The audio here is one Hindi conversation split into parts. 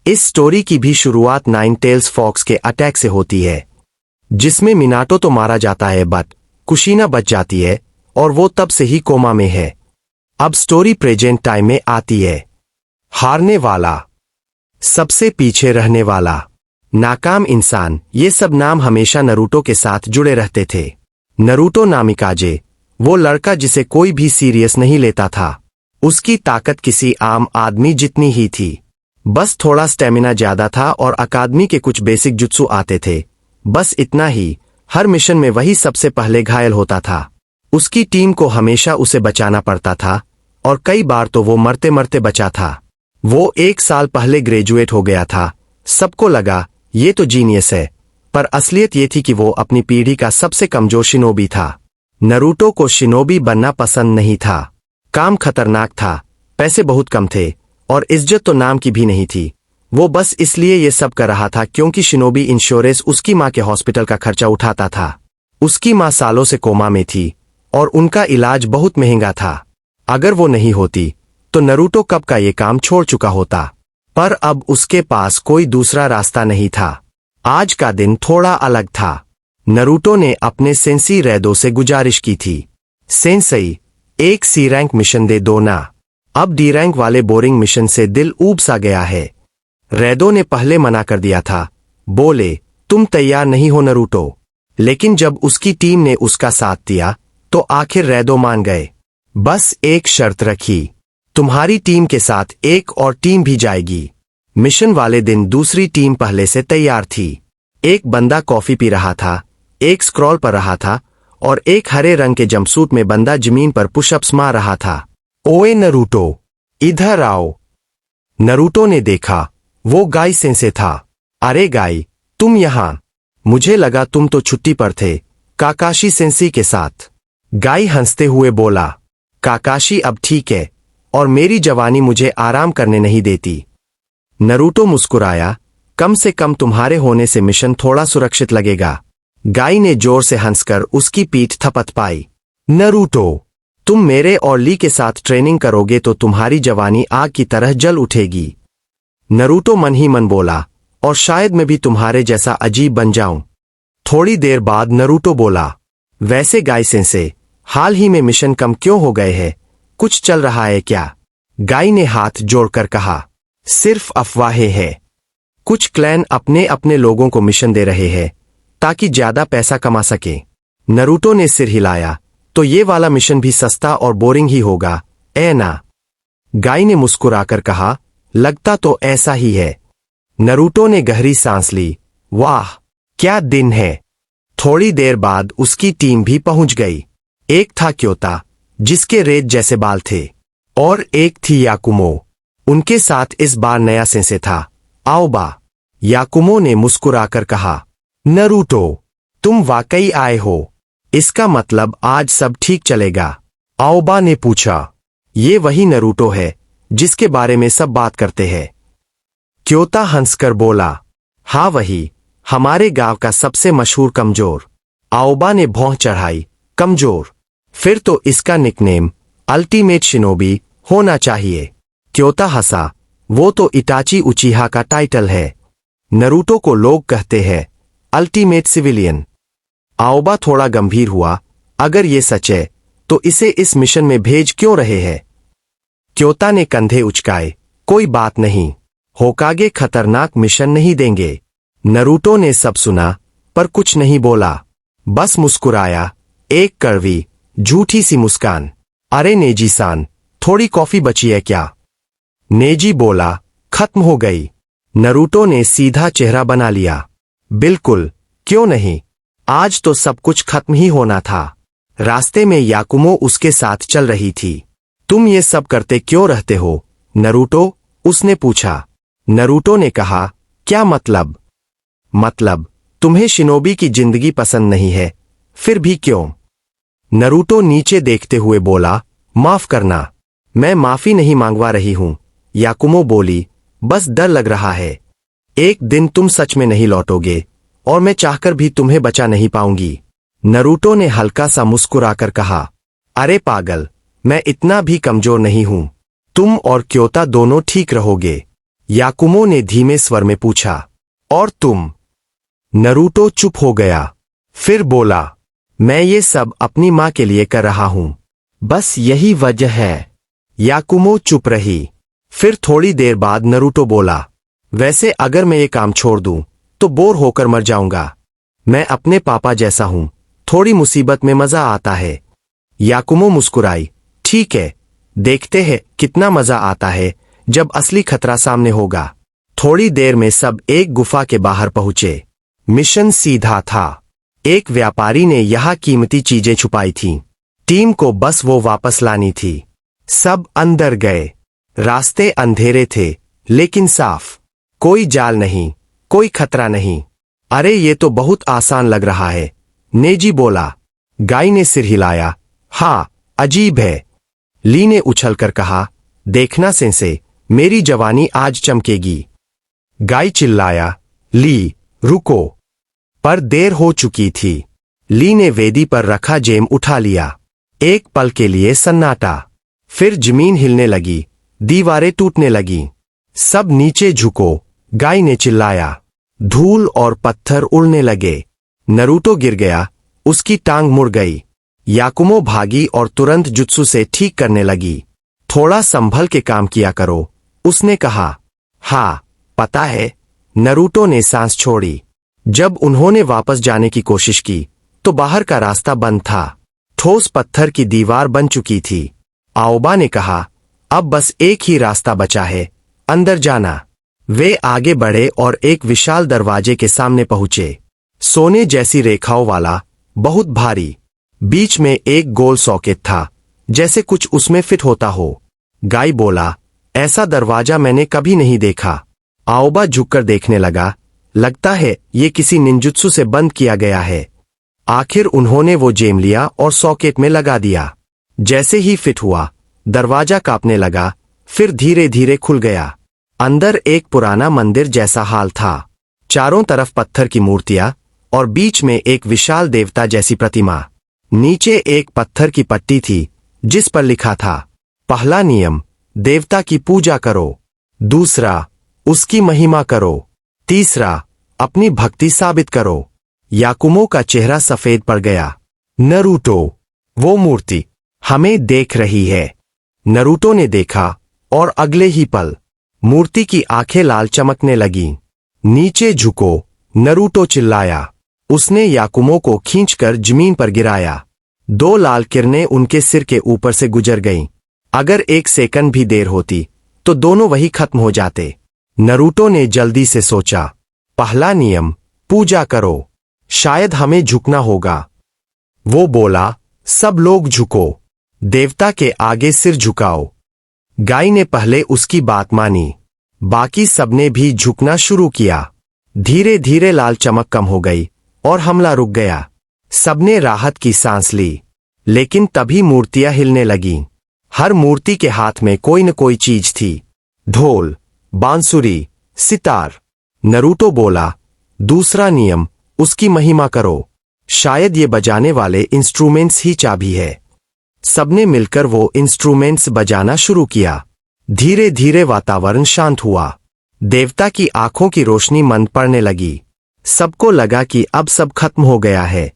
इस स्टोरी की भी शुरुआत नाइन टेल्स फॉक्स के अटैक से होती है, जिसमें मिनाटो तो मारा जाता है बट कुशीना बच जाती है और वो तब से ही कोमा में है। अब स्टोरी प्रेजेंट टाइम में आती है। हारने वाला, सबसे पीछे रहने वाला, नाकाम इंसान, ये सब नाम हमेशा नरूटो के साथ जुड़े रहते थे। नरूटो नामिकाजे, वो लड़का जिसे कोई भी सीरियस नहीं लेता था। उसकी ताकत किसी आम आदमी जितनी ही थी, बस थोड़ा स्टेमिना ज्यादा था और अकादमी के कुछ बेसिक जुत्सु आते थे, बस इतना ही। हर मिशन में वही सबसे पहले घायल होता था। उसकी टीम को हमेशा उसे बचाना पड़ता था और कई बार तो वो मरते मरते बचा था। वो 1 साल पहले ग्रेजुएट हो गया था। सबको लगा ये तो जीनियस है, पर असलियत ये थी कि वो अपनी पीढ़ी का सबसे कमजोर शिनोबी था। नरूटो को शिनोबी बनना पसंद नहीं था। काम खतरनाक था, पैसे बहुत कम थे और इज्जत तो नाम की भी नहीं थी। वो बस इसलिए ये सब कर रहा था क्योंकि शिनोबी इंश्योरेंस उसकी माँ के हॉस्पिटल का खर्चा उठाता था। उसकी माँ सालों से कोमा में थी और उनका इलाज बहुत महंगा था। अगर वो नहीं होती तो नरूटो कब का ये काम छोड़ चुका होता, पर अब उसके पास कोई दूसरा रास्ता नहीं था। आज का दिन थोड़ा अलग था। नरूटो ने अपने सेंसी रैदो से गुजारिश की थी, सेंसई, एक सी रैंक मिशन दे दो ना। अब डी रैंक वाले बोरिंग मिशन से दिल ऊब सा गया है। रैदो ने पहले मना कर दिया था, बोले तुम तैयार नहीं हो नरूटो। लेकिन जब उसकी टीम ने उसका साथ दिया तो आखिर रैदो मान गए। बस एक शर्त रखी, तुम्हारी टीम के साथ एक और टीम भी जाएगी। मिशन वाले दिन दूसरी टीम पहले से तैयार थी। एक बंदा कॉफी पी रहा था, एक स्क्रॉल पर रहा था और एक हरे रंग के जंपसूट में बंदा जमीन पर पुशअप्स मार रहा था। ओए नरूटो, इधर आओ। नरूटो ने देखा, वो गाई सेंसे था। अरे गाई, तुम यहां? मुझे लगा तुम तो छुट्टी पर थे काकाशी सेंसी के साथ। गाई हंसते हुए बोला, काकाशी अब ठीक है और मेरी जवानी मुझे आराम करने नहीं देती। नरूटो मुस्कुराया, कम से कम तुम्हारे होने से मिशन थोड़ा सुरक्षित लगेगा। गाई ने जोर से हंसकर उसकी पीठ थपथपाई। नरूटो, तुम मेरे और ली के साथ ट्रेनिंग करोगे तो तुम्हारी जवानी आग की तरह जल उठेगी। नरूटो मन ही मन बोला, और शायद मैं भी तुम्हारे जैसा अजीब बन जाऊं। थोड़ी देर बाद नरूटो बोला, वैसे गाई सेंसे, हाल ही में मिशन कम क्यों हो गए हैं? कुछ चल रहा है क्या? गाई ने हाथ जोड़कर कहा, सिर्फ अफवाहें हैं। कुछ क्लैन अपने अपने लोगों को मिशन दे रहे हैं ताकि ज्यादा पैसा कमा सके। नरूटो ने सिर हिलाया, तो ये वाला मिशन भी सस्ता और बोरिंग ही होगा, ऐ ना? गाई ने मुस्कुराकर कहा, लगता तो ऐसा ही है। नरूटो ने गहरी सांस ली, वाह क्या दिन है। थोड़ी देर बाद उसकी टीम भी पहुंच गई। एक था क्योता, जिसके रेत जैसे बाल थे, और एक थी याकुमो। उनके साथ इस बार नया सेंसे था, आओबा। याकुमो ने मुस्कुराकर कहा, नरूटो, तुम वाकई आए हो। इसका मतलब आज सब ठीक चलेगा? आओबा ने पूछा। ये वही नरूटो है जिसके बारे में सब बात करते हैं। क्योता हंसकर बोला, हाँ वही, हमारे गांव का सबसे मशहूर कमजोर। आओबा ने भौं चढ़ाई, कमजोर? फिर तो इसका निकनेम अल्टीमेट शिनोबी होना चाहिए। क्योता हंसा, वो तो इटाची उचिहा का टाइटल है। नरूटो को लोग कहते हैं अल्टीमेट सिविलियन। आओबा थोड़ा गंभीर हुआ, अगर ये सच है तो इसे इस मिशन में भेज क्यों रहे हैं? क्योता ने कंधे उचकाए, कोई बात नहीं, होकागे खतरनाक मिशन नहीं देंगे। नरूटो ने सब सुना पर कुछ नहीं बोला, बस मुस्कुराया, एक कड़वी झूठी सी मुस्कान। अरे नेजी-सान, थोड़ी कॉफी बची है क्या? नेजी बोला, खत्म हो गई। नरूटो ने सीधा चेहरा बना लिया, बिल्कुल, क्यों नहीं, आज तो सब कुछ खत्म ही होना था। रास्ते में याकुमो उसके साथ चल रही थी। तुम ये सब करते क्यों रहते हो नरूटो? उसने पूछा। नरूटो ने कहा, क्या मतलब? मतलब, तुम्हें शिनोबी की जिंदगी पसंद नहीं है, फिर भी क्यों? नरूटो नीचे देखते हुए बोला, माफ करना, मैं माफी नहीं मांगवा रही हूं। याकुमो बोली, बस डर लग रहा है। एक दिन तुम सच में नहीं लौटोगे और मैं चाहकर भी तुम्हें बचा नहीं पाऊंगी। नरूटो ने हल्का सा मुस्कुराकर कहा, अरे पागल, मैं इतना भी कमजोर नहीं हूं। तुम और क्योता दोनों ठीक रहोगे। याकुमो ने धीमे स्वर में पूछा। और तुम? नरूटो चुप हो गया, फिर बोला, मैं ये सब अपनी माँ के लिए कर रहा हूं, बस यही वजह है। याकुमो चुप रही। फिर थोड़ी देर बाद नरूटो बोला, वैसे अगर मैं ये काम छोड़ दूं तो बोर होकर मर जाऊंगा। मैं अपने पापा जैसा हूं, थोड़ी मुसीबत में मजा आता है। याकुमो मुस्कुराई, ठीक है, देखते हैं कितना मजा आता है जब असली खतरा सामने होगा। थोड़ी देर में सब एक गुफा के बाहर पहुंचे। मिशन सीधा था। एक व्यापारी ने यहां कीमती चीजें छुपाई थीं। टीम को बस वो वापस लानी थी। सब अंदर गए। रास्ते अंधेरे थे, लेकिन साफ। कोई जाल नहीं, कोई खतरा नहीं। अरे ये तो बहुत आसान लग रहा है, नेजी बोला। गाय ने सिर हिलाया, हाँ, अजीब है। ली ने उछलकर कहा, देखना सेंसे, मेरी जवानी आज चमकेगी। गाय चिल्लाया, ली, रुको। पर देर हो चुकी थी। ली ने वेदी पर रखा जेम उठा लिया। एक पल के लिए सन्नाटा। फिर जमीन हिलने लगी, दीवारें टूटने लगी। सब नीचे झुको, गाय ने चिल्लाया। धूल और पत्थर उड़ने लगे। नरूटो गिर गया, उसकी टांग मुड़ गई। याकुमो भागी और तुरंत जुत्सु से ठीक करने लगी। थोड़ा संभल के काम किया करो, उसने कहा। हाँ, पता है। नरूटो ने सांस छोड़ी। जब उन्होंने वापस जाने की कोशिश की तो बाहर का रास्ता बंद था। ठोस पत्थर की दीवार बन चुकी थी। आओबा ने कहा, अब बस एक ही रास्ता बचा है, अंदर जाना। वे आगे बढ़े और एक विशाल दरवाजे के सामने पहुंचे। सोने जैसी रेखाओं वाला, बहुत भारी। बीच में एक गोल सॉकेट था, जैसे कुछ उसमें फिट होता हो। गाय बोला, ऐसा दरवाजा मैंने कभी नहीं देखा। आओबा झुककर देखने लगा, लगता है ये किसी निंजुत्सु से बंद किया गया है। आखिर उन्होंने वो जेम लिया और सॉकेट में लगा दिया। जैसे ही फिट हुआ, दरवाजा कांपने लगा, फिर धीरे धीरे खुल गया। अंदर एक पुराना मंदिर जैसा हाल था। चारों तरफ पत्थर की मूर्तियां और बीच में एक विशाल देवता जैसी प्रतिमा। नीचे एक पत्थर की पट्टी थी जिस पर लिखा था, पहला नियम, देवता की पूजा करो। दूसरा, उसकी महिमा करो। तीसरा, अपनी भक्ति साबित करो। याकुमो का चेहरा सफेद पड़ गया। नरूटो, वो मूर्ति हमें देख रही है। नरूटो ने देखा और अगले ही पल मूर्ति की आंखें लाल चमकने लगीं। नीचे झुको, नरूटो चिल्लाया। उसने याकुमो को खींचकर जमीन पर गिराया। 2 लाल किरणें उनके सिर के ऊपर से गुजर गईं। अगर 1 सेकंड भी देर होती तो दोनों वही खत्म हो जाते। नरूटो ने जल्दी से सोचा, पहला नियम, पूजा करो। शायद हमें झुकना होगा। वो बोला, सब लोग झुको, देवता के आगे सिर झुकाओ। गाय ने पहले उसकी बात मानी। बाकी सबने भी झुकना शुरू किया। धीरे धीरे लाल चमक कम हो गई और हमला रुक गया। सबने राहत की सांस ली। लेकिन तभी मूर्तियां हिलने लगीं। हर मूर्ति के हाथ में कोई न कोई चीज थी। ढोल, बांसुरी, सितार। नरूटो बोला, दूसरा नियम, उसकी महिमा करो। शायद ये बजाने वाले इंस्ट्रूमेंट्स ही चाबी है। सबने मिलकर वो इंस्ट्रूमेंट्स बजाना शुरू किया। धीरे धीरे वातावरण शांत हुआ। देवता की आंखों की रोशनी मंद पड़ने लगी। सबको लगा कि अब सब खत्म हो गया है।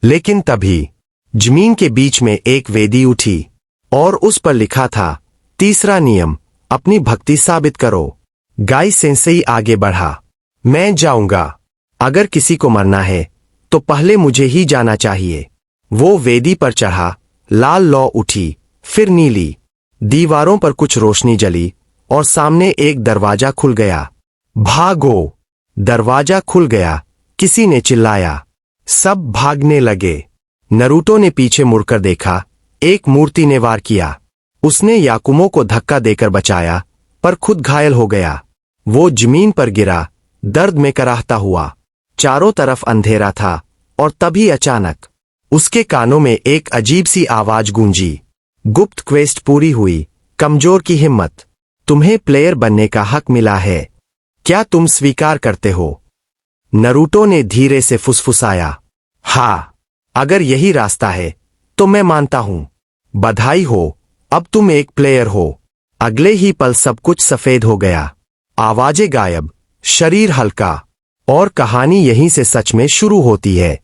लेकिन तभी जमीन के बीच में एक वेदी उठी और उस पर लिखा था, तीसरा नियम, अपनी भक्ति साबित करो। गाय सेंसेई आगे बढ़ा। मैं जाऊंगा। अगर किसी को मरना है तो पहले मुझे ही जाना चाहिए। वो वेदी पर चढ़ा। लाल लौ उठी, फिर नीली। दीवारों पर कुछ रोशनी जली और सामने एक दरवाजा खुल गया। भागो! दरवाजा खुल गया। किसी ने चिल्लाया। सब भागने लगे। नरूटो ने पीछे मुड़कर देखा। एक मूर्ति ने वार किया। उसने याकुमो को धक्का देकर बचाया, पर खुद घायल हो गया। वो जमीन पर गिरा, दर्द में कराहता हुआ। चारों तरफ अंधेरा था और तभी अचानक उसके कानों में एक अजीब सी आवाज गूंजी। गुप्त क्वेस्ट पूरी हुई। कमजोर की हिम्मत। तुम्हें प्लेयर बनने का हक मिला है। क्या तुम स्वीकार करते हो? नरूटो ने धीरे से फुसफुसाया। हाँ, अगर यही रास्ता है तो मैं मानता हूं। बधाई हो, अब तुम एक प्लेयर हो। अगले ही पल सब कुछ सफेद हो गया। आवाजें गायब, शरीर हल्का, और कहानी यहीं से सच में शुरू होती है।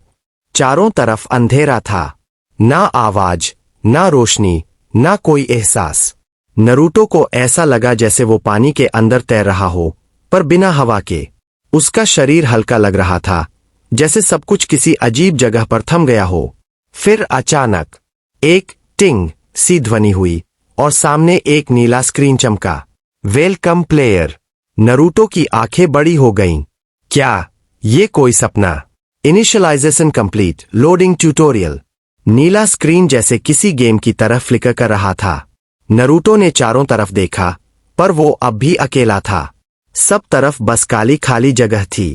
चारों तरफ अंधेरा था, ना आवाज, ना रोशनी, ना कोई एहसास। नरूटो को ऐसा लगा जैसे वो पानी के अंदर तैर रहा हो, पर बिना हवा के। उसका शरीर हल्का लग रहा था, जैसे सब कुछ किसी अजीब जगह पर थम गया हो। फिर अचानक एक टिंग सी ध्वनि हुई और सामने एक नीला स्क्रीन चमका। Welcome player. नरूटो की आंखें बड़ी हो गईं। क्या ये कोई सपना? Initialization complete, loading tutorial. नीला स्क्रीन जैसे किसी गेम की तरह फ्लिकर कर रहा था। नरूटो ने चारों तरफ देखा, पर वो अब भी अकेला था। सब तरफ बस काली खाली जगह थी।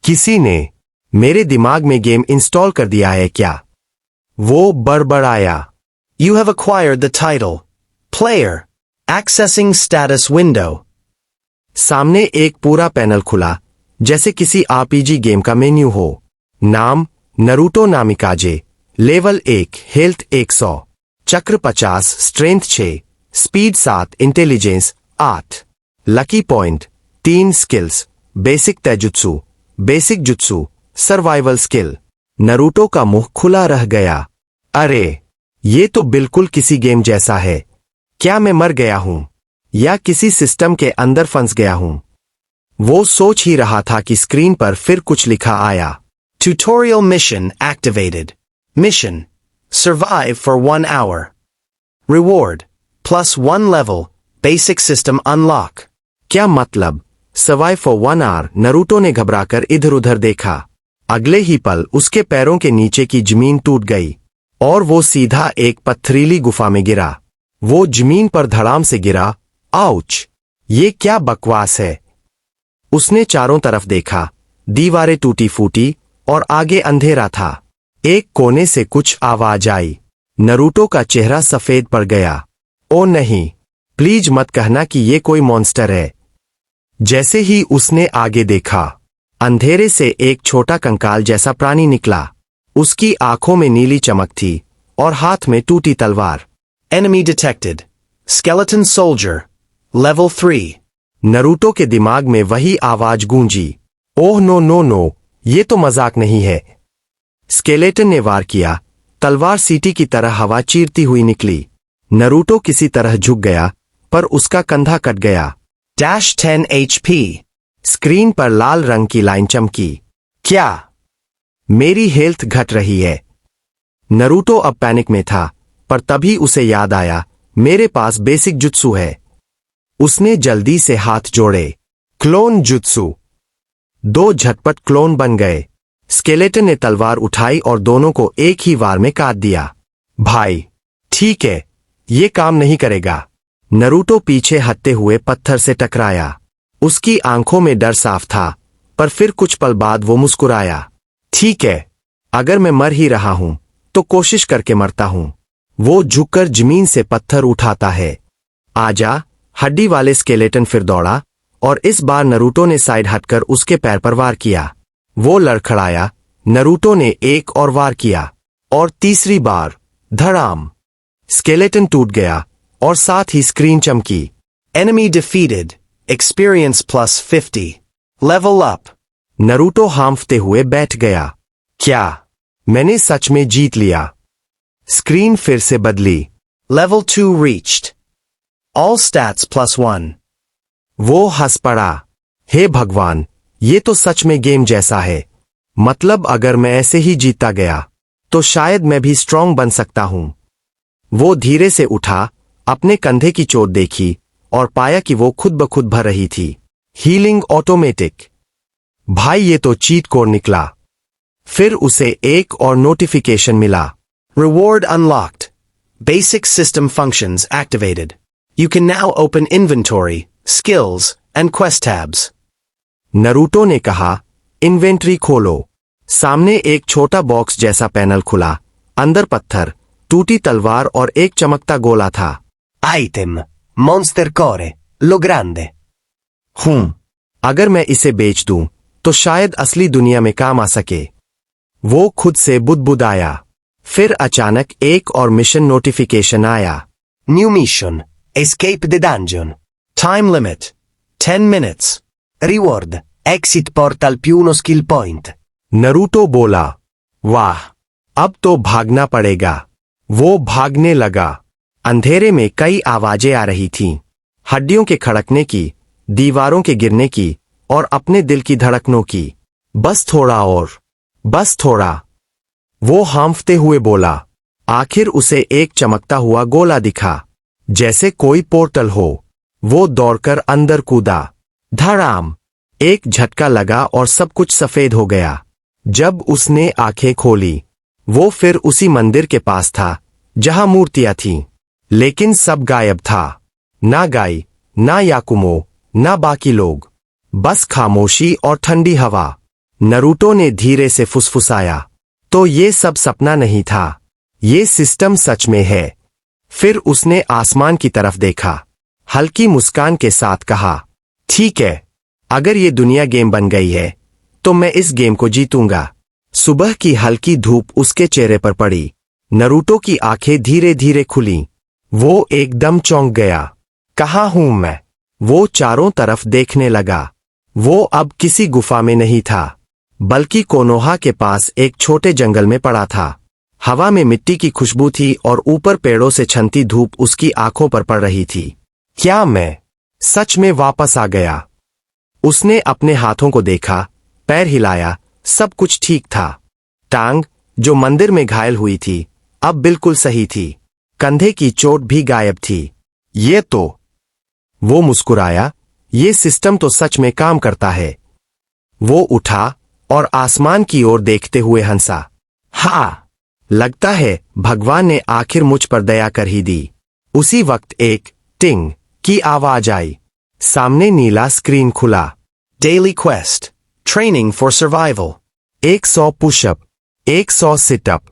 किसी ने मेरे दिमाग में गेम इंस्टॉल कर दिया है क्या? वो बड़बड़ाया। You have acquired the title. Player. Accessing status window. सामने एक पूरा पैनल खुला, जैसे किसी आरपीजी गेम का मेन्यू हो। नाम Naruto नामिकाजे। Level 1, health 100, chakra 50, strength 6, speed 7, intelligence 8, lucky point 3 skills, basic taijutsu, basic jutsu, survival skill. Naruto का मुंह खुला रह गया। अरे, ये तो बिल्कुल किसी गेम जैसा है। क्या मैं मर गया हूं या किसी सिस्टम के अंदर फंस गया हूं? वो सोच ही रहा था कि स्क्रीन पर फिर कुछ लिखा आया। Tutorial mission activated. Mission. Survive for 1 hour. Reward. +1 level. Basic system unlock. क्या मतलब? Survive for 1 our. नरूटो ने घबराकर इधर उधर देखा। अगले ही पल उसके पैरों के नीचे की जमीन टूट गई और वो सीधा एक पथरीली गुफा में गिरा। वो जमीन पर धड़ाम से गिरा। आउच! ये क्या बकवास है? उसने चारों तरफ देखा। दीवारें टूटी फूटी और आगे अंधेरा था। एक कोने से कुछ आवाज आई। नरूटो का चेहरा सफेद पड़ गया। ओ नहीं, प्लीज मत कहना कि ये कोई मॉन्स्टर है। जैसे ही उसने आगे देखा, अंधेरे से एक छोटा कंकाल जैसा प्राणी निकला। उसकी आंखों में नीली चमक थी और हाथ में टूटी तलवार। Enemy detected. Skeleton soldier. Level 3. Naruto के दिमाग में वही आवाज गूंजी। ओह नो नो नो, ये तो मजाक नहीं है। स्केलेटन ने वार किया। तलवार सीटी की तरह हवा चीरती हुई निकली। नरूटो किसी तरह झुक गया, पर उसका कंधा कट गया। -10 HP. स्क्रीन पर लाल रंग की लाइन चमकी। क्या मेरी हेल्थ घट रही है? नरूटो अब पैनिक में था, पर तभी उसे याद आया, मेरे पास बेसिक जुत्सु है। उसने जल्दी से हाथ जोड़े। Clone jutsu. 2 झटपट क्लोन बन गए। स्केलेटन ने तलवार उठाई और दोनों को एक ही वार में काट दिया। भाई, ठीक है, ये काम नहीं करेगा। नरूटो पीछे हटते हुए पत्थर से टकराया। उसकी आंखों में डर साफ था, पर फिर कुछ पल बाद वो मुस्कुराया। ठीक है, अगर मैं मर ही रहा हूं, तो कोशिश करके मरता हूं। वो झुककर जमीन से पत्थर उठाता है। आजा, हड्डी वाले स्केलेटन फिर दौड़ा, और इस बार नरूटो ने साइड हटकर उसके पैर पर वार किया। वो लड़खड़ाया। नरूटो ने एक और वार किया, और तीसरी बार धड़ाम! स्केलेटन टूट गया और साथ ही स्क्रीन चमकी। Enemy defeated. Experience +50. Level up. Naruto हांफते हुए बैठ गया। क्या मैंने सच में जीत लिया? स्क्रीन फिर से बदली। Level 2 reached. All stats +1. वो हंस पड़ा। हे भगवान, ये तो सच में गेम जैसा है। मतलब अगर मैं ऐसे ही जीतता गया, तो शायद मैं भी स्ट्रांग बन सकता हूं। वो धीरे से उठा, अपने कंधे की चोट देखी और पाया कि वो खुद ब खुद भर रही थी। Healing automatic. भाई, ये तो चीट कोड निकला। फिर उसे एक और नोटिफिकेशन मिला। Reward unlocked. Basic system functions activated. You can now open inventory, skills, and quest tabs. Naruto ने कहा, इन्वेंट्री खोलो। सामने एक छोटा बॉक्स जैसा पैनल खुला। अंदर पत्थर, टूटी तलवार और एक चमकता गोला था। Item. Monster core. Lo grande. अगर मैं इसे बेच दूं, तो शायद असली दुनिया में काम आ सके। वो खुद से बुदबुदाया। फिर अचानक एक और मिशन नोटिफिकेशन आया। New mission. Escape the dungeon. Time limit. 10 minutes. Reward. Exit portal più uno skill point. Naruto बोला, वाह, अब तो भागना पड़ेगा। वो भागने लगा। अंधेरे में कई आवाजें आ रही थीं, हड्डियों के खड़कने की, दीवारों के गिरने की और अपने दिल की धड़कनों की। बस थोड़ा और, बस थोड़ा। वो हांफते हुए बोला। आखिर उसे एक चमकता हुआ गोला दिखा, जैसे कोई पोर्टल हो। वो दौड़कर अंदर कूदा। धड़ाम! एक झटका लगा और सब कुछ सफेद हो गया। जब उसने आंखें खोली, वो फिर उसी मंदिर के पास था जहां मूर्तियां थीं, लेकिन सब गायब था। ना गाई, ना याकुमो, ना बाकी लोग। बस खामोशी और ठंडी हवा। नरूटो ने धीरे से फुसफुसाया, तो ये सब सपना नहीं था, ये सिस्टम सच में है। फिर उसने आसमान की तरफ देखा, हल्की मुस्कान के साथ कहा, ठीक है, अगर ये दुनिया गेम बन गई है तो मैं इस गेम को जीतूंगा। सुबह की हल्की धूप उसके चेहरे पर पड़ी। नरूटो की आंखें धीरे धीरे खुलीं। वो एकदम चौंक गया। कहाँ हूं मैं? वो चारों तरफ देखने लगा। वो अब किसी गुफा में नहीं था, बल्कि कोनोहा के पास एक छोटे जंगल में पड़ा था। हवा में मिट्टी की खुशबू थी और ऊपर पेड़ों से छनती धूप उसकी आंखों पर पड़ रही थी। क्या मैं सच में वापस आ गया? उसने अपने हाथों को देखा, पैर हिलाया, सब कुछ ठीक था। टांग, जो मंदिर में घायल हुई थी, अब बिल्कुल सही थी। कंधे की चोट भी गायब थी। ये तो... वो मुस्कुराया, ये सिस्टम तो सच में काम करता है। वो उठा और आसमान की ओर देखते हुए हंसा। हाँ, लगता है भगवान ने आखिर मुझ पर दया कर ही दी। उसी वक्त एक टिंग की आवाज आई। सामने नीला स्क्रीन खुला। Daily quest. Training for survival. 100 pushup, 100 situp,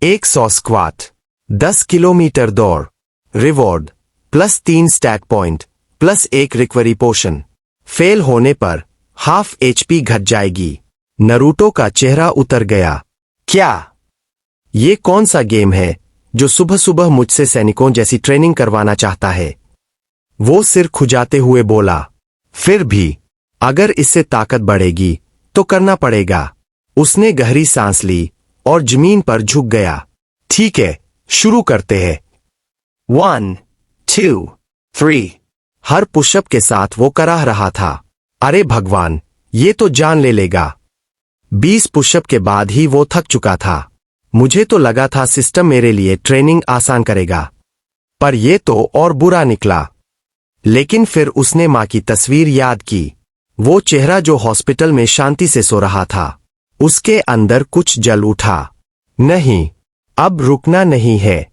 100 squat, 10 kilometre दौड़। Reward +3 stat point, +1 recovery potion. Fail होने पर हाफ HP घट जाएगी। नरूटो का चेहरा उतर गया। क्या ये कौन सा गेम है जो सुबह सुबह मुझसे सैनिकों जैसी ट्रेनिंग करवाना चाहता है? वो सिर खुजाते हुए बोला, फिर भी अगर इससे ताकत बढ़ेगी तो करना पड़ेगा। उसने गहरी सांस ली और जमीन पर झुक गया। ठीक है, शुरू करते हैं। 1, 2, 3. हर पुशअप के साथ वो कराह रहा था, अरे भगवान, ये तो जान ले लेगा। 20 पुशअप के बाद ही वो थक चुका था। मुझे तो लगा था सिस्टम मेरे लिए ट्रेनिंग आसान करेगा, पर ये तो और बुरा निकला। लेकिन फिर उसने मां की तस्वीर याद की। वो चेहरा जो हॉस्पिटल में शांति से सो रहा था। उसके अंदर कुछ जल उठा। नहीं, अब रुकना नहीं है।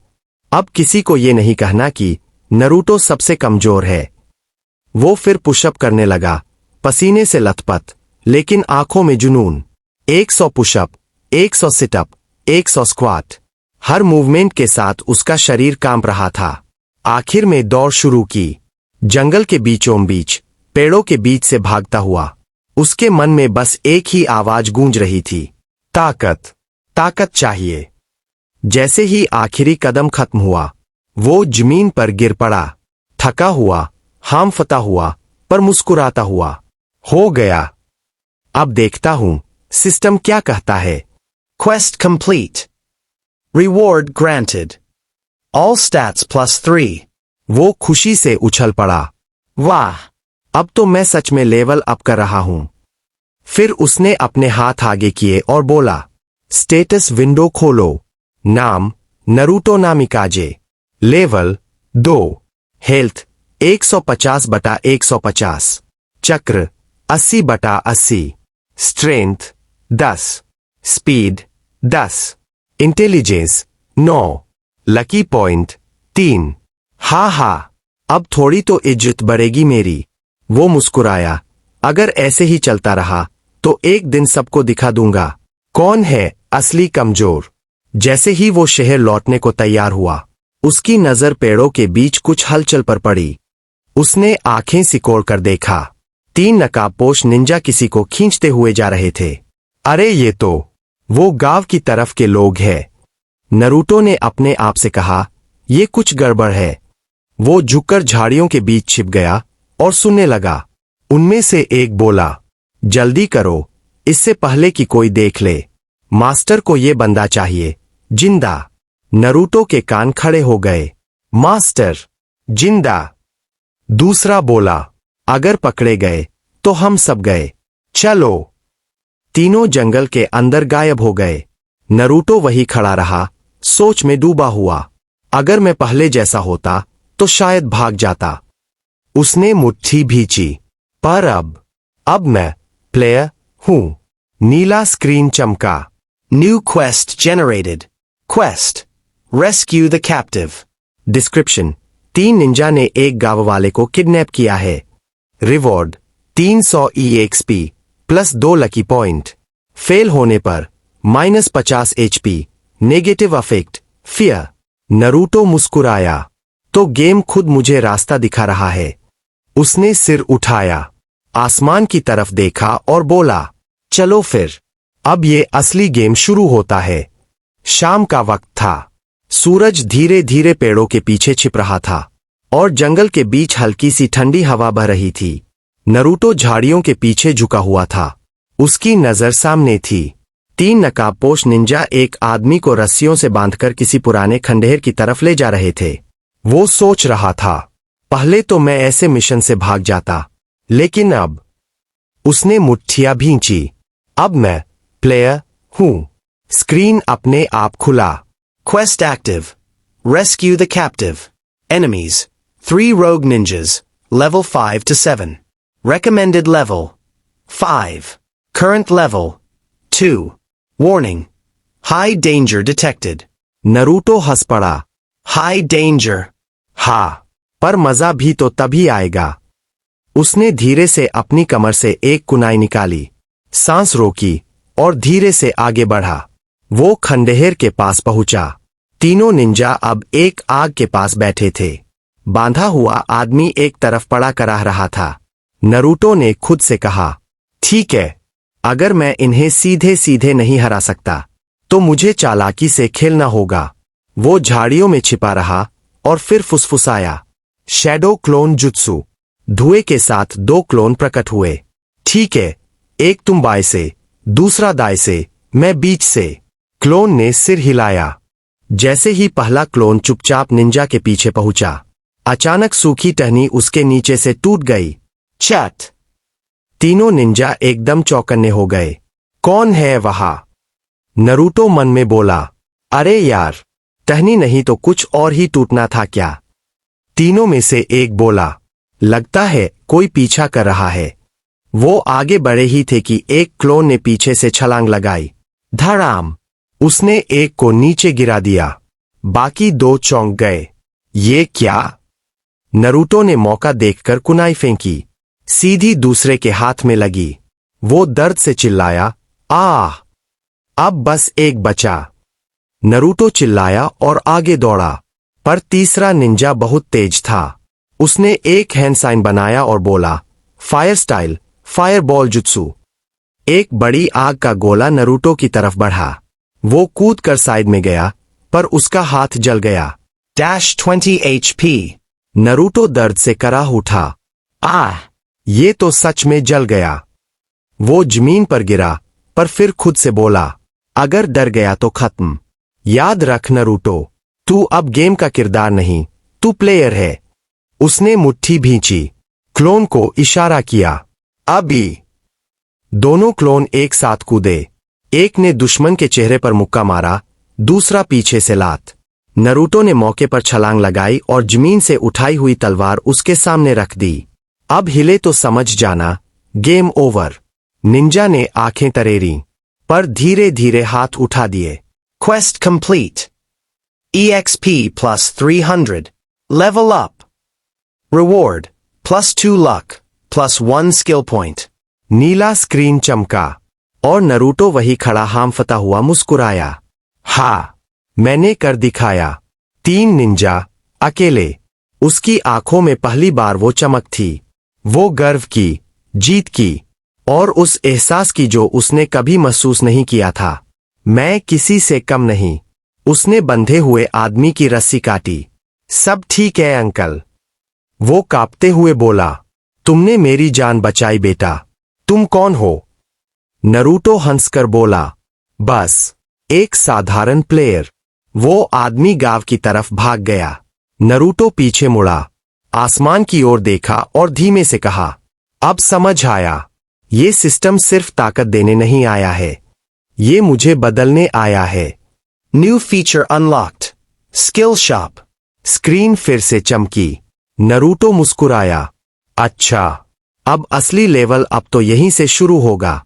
अब किसी को ये नहीं कहना कि नरूटो सबसे कमजोर है। वो फिर पुशअप करने लगा, पसीने से लथपथ, लेकिन आंखों में जुनून। 100 पुशअप, 100 सिटअप, 100 स्क्वाट। हर मूवमेंट के साथ उसका शरीर कांप रहा था। आखिर में दौड़ शुरू की। जंगल के बीचों बीच, पेड़ों के बीच से भागता हुआ। उसके मन में बस एक ही आवाज गूंज रही थी, ताकत, ताकत चाहिए। जैसे ही आखिरी कदम खत्म हुआ, वो जमीन पर गिर पड़ा, थका हुआ, हांफता हुआ, पर मुस्कुराता हुआ। हो गया। अब देखता हूं सिस्टम क्या कहता है। Quest complete. Reward granted. All stats +3. वो खुशी से उछल पड़ा। वाह, अब तो मैं सच में लेवल अप कर रहा हूं। फिर उसने अपने हाथ आगे किए और बोला, स्टेटस विंडो खोलो। नाम नरूटो नामिकाजे। लेवल 2। हेल्थ 150/150। चक्र 80/80। Strength 10। Speed 10। Intelligence 9। Lucky point 3। हा, अब थोड़ी तो इज्जत बढ़ेगी मेरी। वो मुस्कुराया। अगर ऐसे ही चलता रहा तो एक दिन सबको दिखा दूंगा कौन है असली कमजोर। जैसे ही वो शहर लौटने को तैयार हुआ, उसकी नजर पेड़ों के बीच कुछ हलचल पर पड़ी। उसने आंखें सिकोड़ कर देखा। 3 नकाबपोश निंजा किसी को खींचते हुए जा रहे थे। अरे ये तो वो गांव की तरफ के लोग हैं। नरूटो ने अपने आप से कहा, ये कुछ गड़बड़ है। वो झुककर झाड़ियों के बीच छिप गया और सुनने लगा। उनमें से एक बोला, जल्दी करो, इससे पहले कि कोई देख ले। मास्टर को ये बंदा चाहिए, जिंदा। नरूटो के कान खड़े हो गए। मास्टर, जिंदा। दूसरा बोला, अगर पकड़े गए तो हम सब गए, चलो। तीनों जंगल के अंदर गायब हो गए। नरूटो वही खड़ा रहा, सोच में डूबा हुआ। अगर मैं पहले जैसा होता तो शायद भाग जाता। उसने मुट्ठी भींची, पर अब मैं प्लेयर हूं। नीला स्क्रीन चमका। New quest generated. Quest. Rescue the captive. Description, 3 Ninja ने एक गांव वाले को किडनैप किया है। Reward 300 EXP plus 2 lucky point. Fail होने पर -50 HP। Negative affect fear. Naruto मुस्कुराया, तो गेम खुद मुझे रास्ता दिखा रहा है। उसने सिर उठाया, आसमान की तरफ देखा और बोला, चलो फिर, अब ये असली गेम शुरू होता है। शाम का वक्त था। सूरज धीरे धीरे पेड़ों के पीछे छिप रहा था और जंगल के बीच हल्की सी ठंडी हवा बह रही थी। नरूटो झाड़ियों के पीछे झुका हुआ था। उसकी नजर सामने थी। 3 नकाबपोश निंजा एक आदमी को रस्सियों से बांधकर किसी पुराने खंडहर की तरफ ले जा रहे थे। वो सोच रहा था, पहले तो मैं ऐसे मिशन से भाग जाता, लेकिन अब। उसने मुट्ठियां भींची। अब मैं प्लेयर हूं। स्क्रीन अपने आप खुला। Quest active. Rescue the captive. Enemies. 3 rogue ninjas. Level 5 to 7. Recommended level 5. Current level 2. Warning. High danger detected. Naruto हंस पड़ा। High danger. हाँ, पर मजा भी तो तभी आएगा। उसने धीरे से अपनी कमर से एक कुनाई निकाली, सांस रोकी और धीरे से आगे बढ़ा। वो खंडहर के पास पहुंचा। तीनों निंजा अब एक आग के पास बैठे थे। बांधा हुआ आदमी एक तरफ पड़ा कराह रहा था। नरूटो ने खुद से कहा, ठीक है, अगर मैं इन्हें सीधे सीधे नहीं हरा सकता तो मुझे चालाकी से खेलना होगा। वो झाड़ियों में छिपा रहा और फिर फुसफुसाया, शैडो क्लोन जुत्सु। धुएं के साथ 2 क्लोन प्रकट हुए। ठीक है, एक तुम बाएं से, दूसरा दाएं से, मैं बीच से। क्लोन ने सिर हिलाया। जैसे ही पहला क्लोन चुपचाप निंजा के पीछे पहुंचा, अचानक सूखी टहनी उसके नीचे से टूट गई। चट! तीनों निंजा एकदम चौकन्ने हो गए। कौन है वहां? नरूटो मन में बोला, अरे यार, टहनी नहीं तो कुछ और ही टूटना था क्या? तीनों में से एक बोला, लगता है कोई पीछा कर रहा है। वो आगे बढ़े ही थे कि एक क्लोन ने पीछे से छलांग लगाई। धड़ाम! उसने एक को नीचे गिरा दिया। बाकी 2 चौंक गए। ये क्या? नरूटो ने मौका देखकर कुनाई फेंकी। सीधी दूसरे के हाथ में लगी। वो दर्द से चिल्लाया, आह! अब बस एक बचा। नरूटो चिल्लाया और आगे दौड़ा, पर तीसरा निंजा बहुत तेज था। उसने एक हैंड साइन बनाया और बोला, fire style, fire ball jutsu. एक बड़ी आग का गोला नरूटो की तरफ बढ़ा। वो कूद कर साइड में गया, पर उसका हाथ जल गया। -20 HP. नरूटो दर्द से कराह उठा। आह! ये तो सच में जल गया। वो जमीन पर गिरा, पर फिर खुद से बोला, अगर डर गया तो खत्म। याद रख नरूटो, तू अब गेम का किरदार नहीं, तू प्लेयर है। उसने मुट्ठी भींची। क्लोन को इशारा किया, अभी। दोनों क्लोन एक साथ कूदे। एक ने दुश्मन के चेहरे पर मुक्का मारा, दूसरा पीछे से लात। नरूटो ने मौके पर छलांग लगाई और जमीन से उठाई हुई तलवार उसके सामने रख दी। अब हिले तो समझ जाना, गेम ओवर। निंजा ने आंखें तरेरी, पर धीरे धीरे हाथ उठा दिए। Quest complete. EXP plus 300. Level up. Reward plus 2 luck plus 1 skill point. नीला स्क्रीन चमका और नरूटो वही खड़ा हामफता हुआ मुस्कुराया। हाँ, मैंने कर दिखाया। 3 निंजा, अकेले। उसकी आंखों में पहली बार वो चमक थी। वो गर्व की, जीत की, और उस एहसास की जो उसने कभी महसूस नहीं किया था। मैं किसी से कम नहीं। उसने बंधे हुए आदमी की रस्सी काटी। सब ठीक है अंकल? वो कांपते हुए बोला। तुमने मेरी जान बचाई बेटा। तुम कौन हो? नरूटो हंसकर बोला, बस एक साधारण प्लेयर। वो आदमी गांव की तरफ भाग गया। नरूटो पीछे मुड़ा, आसमान की ओर देखा और धीमे से कहा, अब समझ आया। ये सिस्टम सिर्फ ताकत देने नहीं आया है, ये मुझे बदलने आया है। New feature unlocked. Skill shop. Screen फिर से चमकी। नरूटो मुस्कुराया, अच्छा, अब असली लेवल अब तो यहीं से शुरू होगा।